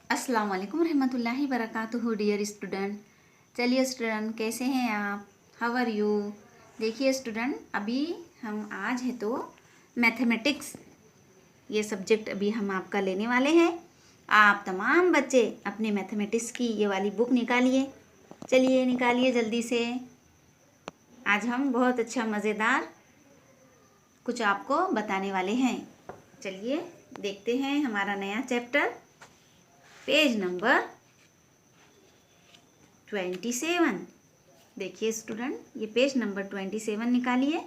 अस्सलाम वालेकुम रहमतुल्लाहि वबरकातुहू डियर स्टूडेंट। चलिए स्टूडेंट, कैसे हैं आप? How are you? देखिए स्टूडेंट, अभी हम आज है तो मैथमेटिक्स ये सब्जेक्ट अभी हम आपका लेने वाले हैं। आप तमाम बच्चे अपने मैथमेटिक्स की ये वाली बुक निकालिए। चलिए निकालिए जल्दी से। आज हम बहुत अच्छा मज़ेदार कुछ आपको बताने वाले हैं। चलिए देखते हैं हमारा नया चैप्टर, पेज नंबर 27। देखिए स्टूडेंट, ये पेज नंबर 27 निकालिए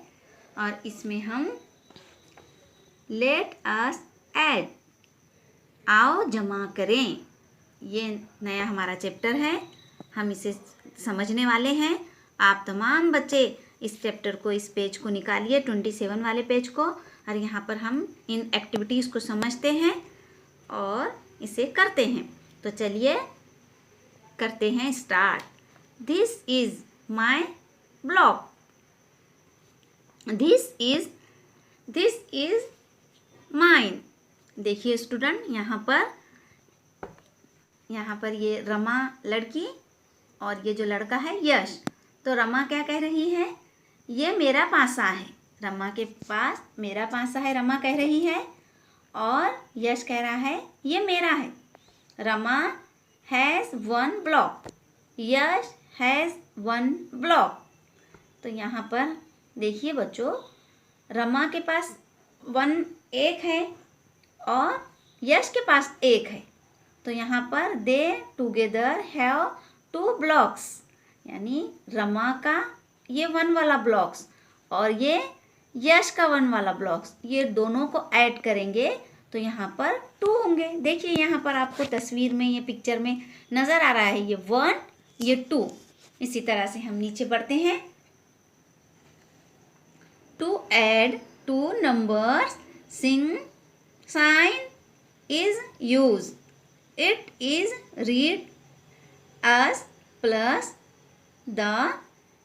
और इसमें हम लेट अस ऐड, आओ जमा करें, ये नया हमारा चैप्टर है। हम इसे समझने वाले हैं। आप तमाम बच्चे इस चैप्टर को, इस पेज को निकालिए, 27 वाले पेज को, और यहाँ पर हम इन एक्टिविटीज़ को समझते हैं और इसे करते हैं। तो चलिए करते हैं start. This is my block. This is mine. देखिए स्टूडेंट, यहाँ पर ये रमा लड़की और ये जो लड़का है यश। तो रमा क्या कह रही है? ये मेरा पासा है। रमा के पास मेरा पासा है, रमा कह रही है। और यश कह रहा है ये मेरा है। Rama has 1 block, Yash has 1 block. तो यहाँ पर देखिए बच्चों, रमा के पास 1 है और यश के पास 1 है। तो यहाँ पर दे टुगेदर हैव 2 ब्लॉक्स, यानी रमा का ये 1 वाला ब्लॉक्स और ये यश का 1 वाला ब्लॉक्स, ये दोनों को ऐड करेंगे तो यहाँ पर 2 होंगे। देखिए यहाँ पर आपको तस्वीर में, ये पिक्चर में नज़र आ रहा है, ये 1 ये 2। इसी तरह से हम नीचे बढ़ते हैं। To add 2 numbers, sign is used. It is read as plus the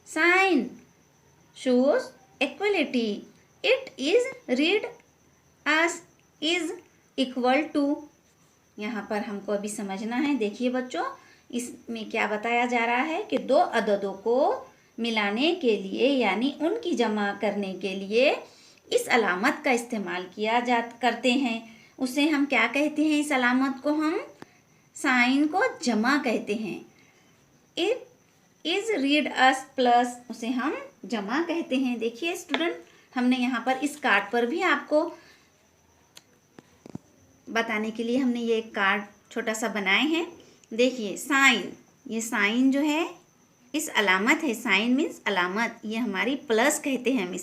sign shows equality. It is read as is equal to। यहाँ पर हमको अभी समझना है। देखिए बच्चों, इसमें क्या बताया जा रहा है कि 2 अददों को मिलाने के लिए, यानी उनकी जमा करने के लिए इस अलामत का इस्तेमाल करते हैं। उसे हम क्या कहते हैं? इस अलामत को हम साइन को जमा कहते हैं। It is read us plus, उसे हम जमा कहते हैं। देखिए स्टूडेंट, हमने यहाँ पर इस कार्ड पर भी आपको बताने के लिए हमने ये एक कार्ड छोटा सा बनाए हैं। देखिए साइन, ये साइन जो है इस अलामत है। साइन मीन्स अलामत, ये हमारी प्लस कहते हैं हम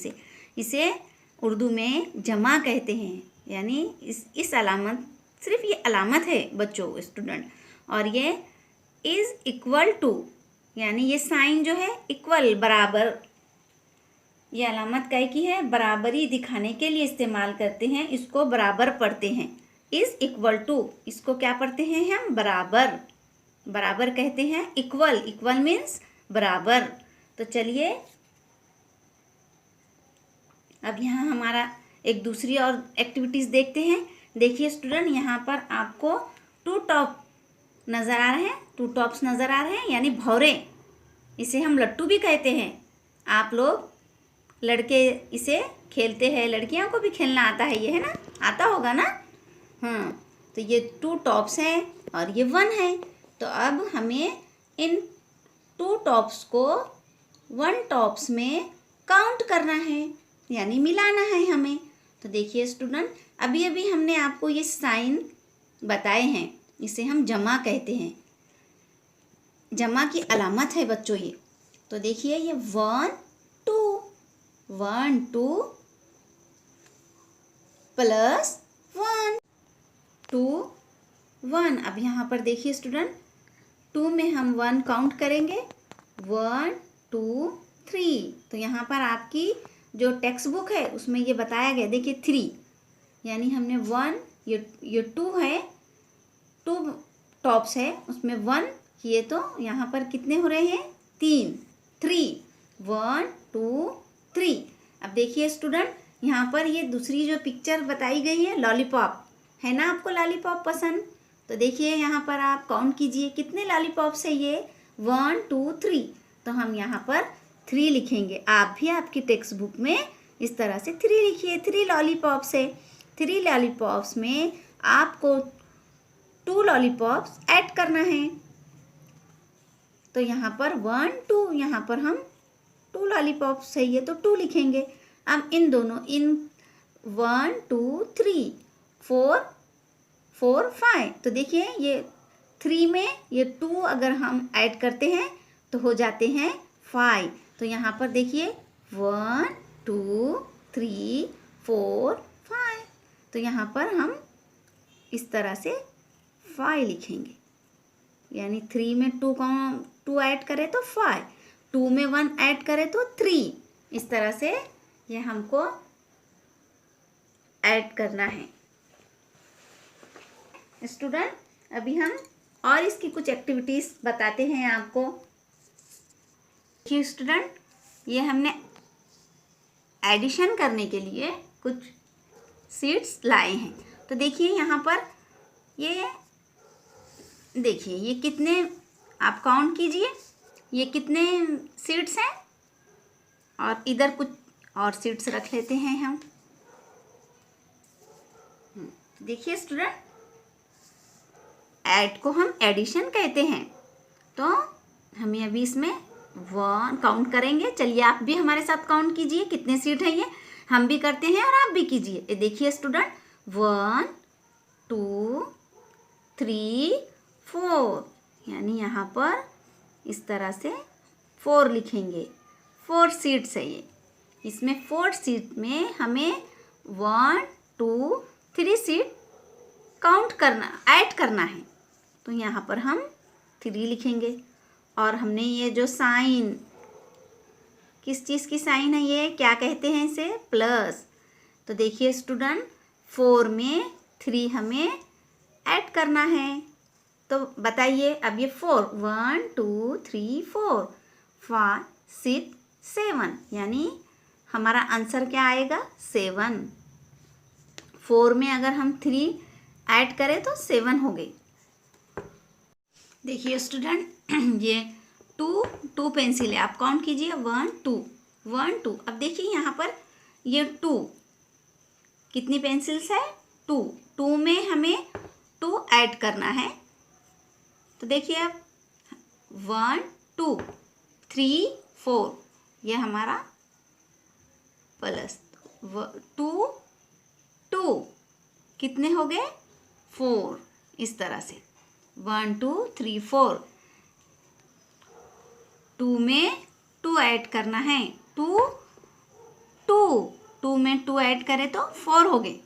इसे उर्दू में जमा कहते हैं। यानी इस अलामत, सिर्फ ये अलामत है बच्चों, स्टूडेंट। और ये इज़ इक्वल टू, यानी ये साइन जो है इक्वल, बराबर, ये अलामत काय की है? बराबरी दिखाने के लिए इस्तेमाल करते हैं। इसको बराबर पढ़ते हैं। इज़ इक्वल टू, इसको क्या पढ़ते हैं हम? बराबर, बराबर कहते हैं। इक्वल, इक्वल मीन्स बराबर। तो चलिए अब यहाँ हमारा एक दूसरी और एक्टिविटीज़ देखते हैं। देखिए स्टूडेंट, यहाँ पर आपको 2 टॉप नज़र आ रहे हैं, 2 टॉप्स नज़र आ रहे हैं, यानी भौरे। इसे हम लट्टू भी कहते हैं। आप लोग लड़के इसे खेलते हैं, लड़कियों को भी खेलना आता है, ये है ना, आता होगा ना। हाँ, तो ये 2 टॉप्स हैं और ये 1 है। तो अब हमें इन 2 टॉप्स को 1 टॉप्स में काउंट करना है, यानी मिलाना है हमें। तो देखिए स्टूडेंट, अभी अभी हमने आपको ये साइन बताए हैं, इसे हम जमा कहते हैं। जमा की अलामत है बच्चों ये। तो देखिए ये 1 2 प्लस 1 2 1। अब यहाँ पर देखिए स्टूडेंट, 2 में हम 1 काउंट करेंगे, 1 2 3। तो यहाँ पर आपकी जो टेक्स्ट बुक है उसमें ये बताया गया, देखिए 3, यानी हमने 1, ये 2 है, 2 टॉप्स है, उसमें 1 किए तो यहाँ पर कितने हो रहे हैं? 3 1 2 3। अब देखिए स्टूडेंट, यहाँ पर ये दूसरी जो पिक्चर बताई गई है, लॉलीपॉप है ना, आपको लॉलीपॉप पसंद? तो देखिए यहाँ पर आप काउंट कीजिए कितने लॉलीपॉप्स है ये 1 2 3। तो हम यहाँ पर 3 लिखेंगे। आप भी आपकी टेक्स्ट बुक में इस तरह से 3 लिखिए। 3 लॉलीपॉप्स है। 3 लॉलीपॉप्स में आपको 2 लॉलीपॉप्स ऐड करना है। तो यहाँ पर 1 2, यहाँ पर हम 2 लॉलीपॉप्स चाहिए तो 2 लिखेंगे। अब इन दोनों 1 2 3 4 4 5। तो देखिए ये 3 में ये 2 अगर हम ऐड करते हैं तो हो जाते हैं 5। तो यहाँ पर देखिए 1 2 3 4 5। तो यहाँ पर हम इस तरह से 5 लिखेंगे। यानी 3 में 2 ऐड करें तो 5, 2 में 1 ऐड करें तो 3। इस तरह से ये हमको ऐड करना है। स्टूडेंट, अभी हम और इसकी कुछ एक्टिविटीज़ बताते हैं आपको। देखिए स्टूडेंट, ये हमने एडिशन करने के लिए कुछ सीड्स लाए हैं। तो देखिए यहाँ पर ये देखिए ये कितने, आप काउंट कीजिए ये कितने सीड्स हैं। और इधर कुछ और सीड्स रख लेते हैं हम। देखिए स्टूडेंट, ऐड को हम एडिशन कहते हैं। तो हमें अभी इसमें 1 काउंट करेंगे। चलिए आप भी हमारे साथ काउंट कीजिए कितने सीड है ये। हम भी करते हैं और आप भी कीजिए। ये देखिए स्टूडेंट, 1 2 3 4। यानी यहाँ पर इस तरह से 4 लिखेंगे। 4 सीड्स है ये। इसमें 4 सीड में हमें 1 2 3 सीड काउंट करना, ऐड करना है। तो यहाँ पर हम 3 लिखेंगे। और हमने ये जो साइन, किस चीज़ की साइन है ये, क्या कहते हैं इसे, प्लस। तो देखिए स्टूडेंट, 4 में 3 हमें ऐड करना है। तो बताइए अब ये 4 1 2 3 4 5 6 7। यानी हमारा आंसर क्या आएगा, 7। 4 में अगर हम 3 ऐड करें तो 7 हो गई। देखिए स्टूडेंट, ये 2 पेंसिल है। आप काउंट कीजिए 1 2 1 2। अब देखिए यहाँ पर ये 2 कितनी पेंसिल्स है, 2 में हमें 2 ऐड करना है। तो देखिए अब 1 2 3 4 ये हमारा प्लस 2 2 कितने हो गए, 4। इस तरह से 1 2 3 4। 2 में 2 ऐड करना है। 2 में 2 ऐड करें तो 4 हो गए।